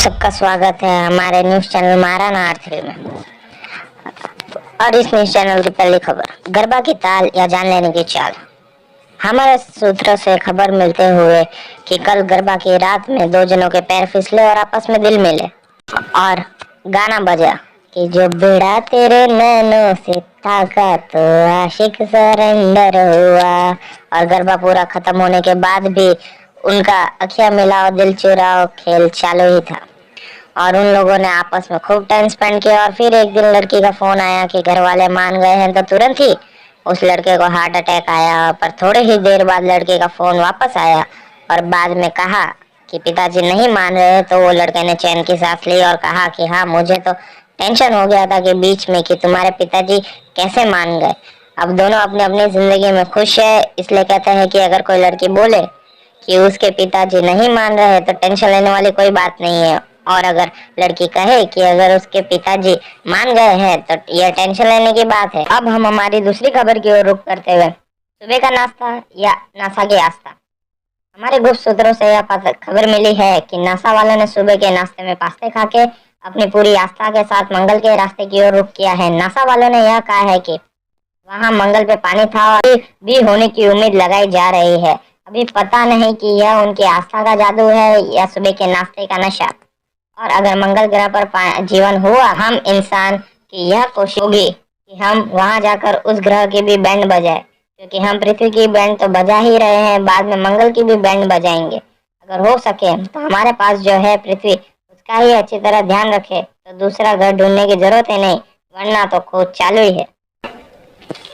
सबका स्वागत है हमारे न्यूज चैनल महाराणा आर्थ में। और इस न्यूज चैनल की पहली खबर, गरबा की ताल या जान लेने की चाल। हमारे सूत्रों से खबर मिलते हुए कि कल गरबा की रात में दो जनों के पैर फिसले और आपस में दिल मिले और गाना बजा कि जो भिड़ा तेरे नैनों से ताका तो आशिक सरेंडर हुआ। और गरबा पूरा खत्म होने के बाद भी उनका अखियां मिलाओ दिल चुराओ खेल चालू ही था और उन लोगों ने आपस में खूब टाइम स्पेंड किया। और फिर एक दिन लड़की का फोन आया कि घर वाले मान गए हैं, तो तुरंत ही उस लड़के को हार्ट अटैक आया। पर थोड़े ही देर बाद लड़के का फोन वापस आया और बाद में कहा कि पिताजी नहीं मान रहे। तो वो लड़के ने चैन की सांस ली और कहा कि हाँ, मुझे तो टेंशन हो गया था कि बीच में कि तुम्हारे पिताजी कैसे मान गए। अब दोनों अपने अपनी जिंदगी में खुश है, इसलिए कहते हैं कि अगर कोई लड़की बोले कि उसके पिताजी नहीं मान रहे तो टेंशन लेने वाली कोई बात नहीं है, और अगर लड़की कहे कि अगर उसके पिताजी मान गए हैं तो यह टेंशन लेने की बात है। अब हम हमारी दूसरी खबर की ओर रुख करते हुए, सुबह का नाश्ता या नासा की आस्था। हमारे गुप्त सूत्रों से यह खबर मिली है कि नासा वालों ने सुबह के नाश्ते में पास्ते खा के अपनी पूरी आस्था के साथ मंगल के रास्ते की ओर रुख किया है। नासा वालों ने यह कहा है कि वहां मंगल पे पानी था और भी होने की उम्मीद लगाई जा रही है। अभी पता नहीं कि यह उनकी आस्था का जादू है या सुबह के नाश्ते का नशा। और अगर मंगल ग्रह पर जीवन हुआ, हम इंसान की यह कोशिश होगी कि हम वहां जाकर उस ग्रह की भी बैंड बजाए, क्योंकि हम पृथ्वी की बैंड तो बजा ही रहे हैं, बाद में मंगल की भी बैंड बजाएंगे। अगर हो सके तो हमारे पास जो है पृथ्वी, उसका ही अच्छी तरह ध्यान रखे तो दूसरा घर ढूंढने की जरूरत ही नहीं, वरना तो खोज चालू ही है।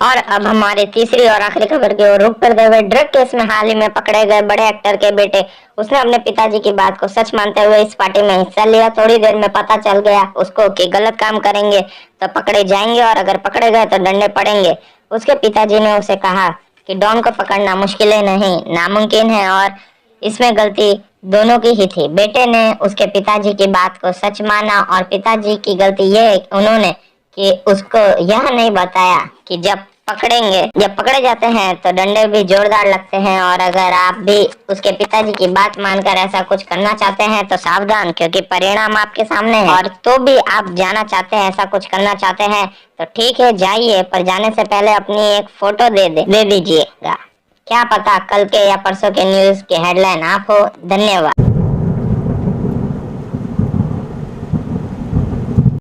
और अब हमारी तीसरी और आखिरी खबर की ओर रुख करते हुए, ड्रग केस में हाल ही में पकड़े गए बड़े एक्टर के बेटे, उसने अपने पिताजी की बात को सच मानते हुए इस पार्टी में हिस्सा लिया। थोड़ी देर में पता चल गया उसको कि गलत काम करेंगे तो पकड़े जाएंगे और अगर पकड़े गए तो डंडे पड़ेंगे। उसके पिताजी ने उसे कहा कि डॉन को पकड़ना मुश्किल नहीं, नामुमकिन है, और इसमें गलती दोनों की ही थी। बेटे ने उसके पिताजी की बात को सच माना और पिताजी की गलती ये उन्होंने कि उसको यह नहीं बताया कि जब पकड़े जाते हैं तो डंडे भी जोरदार लगते हैं। और अगर आप भी उसके पिताजी की बात मानकर ऐसा कुछ करना चाहते हैं तो सावधान, क्योंकि परिणाम आपके सामने है। और तो भी आप जाना चाहते हैं, ऐसा कुछ करना चाहते हैं तो ठीक है, जाइए, पर जाने से पहले अपनी एक फोटो दे दीजिएगा। क्या पता कल के या परसों के न्यूज की हेडलाइन आप हो। धन्यवाद।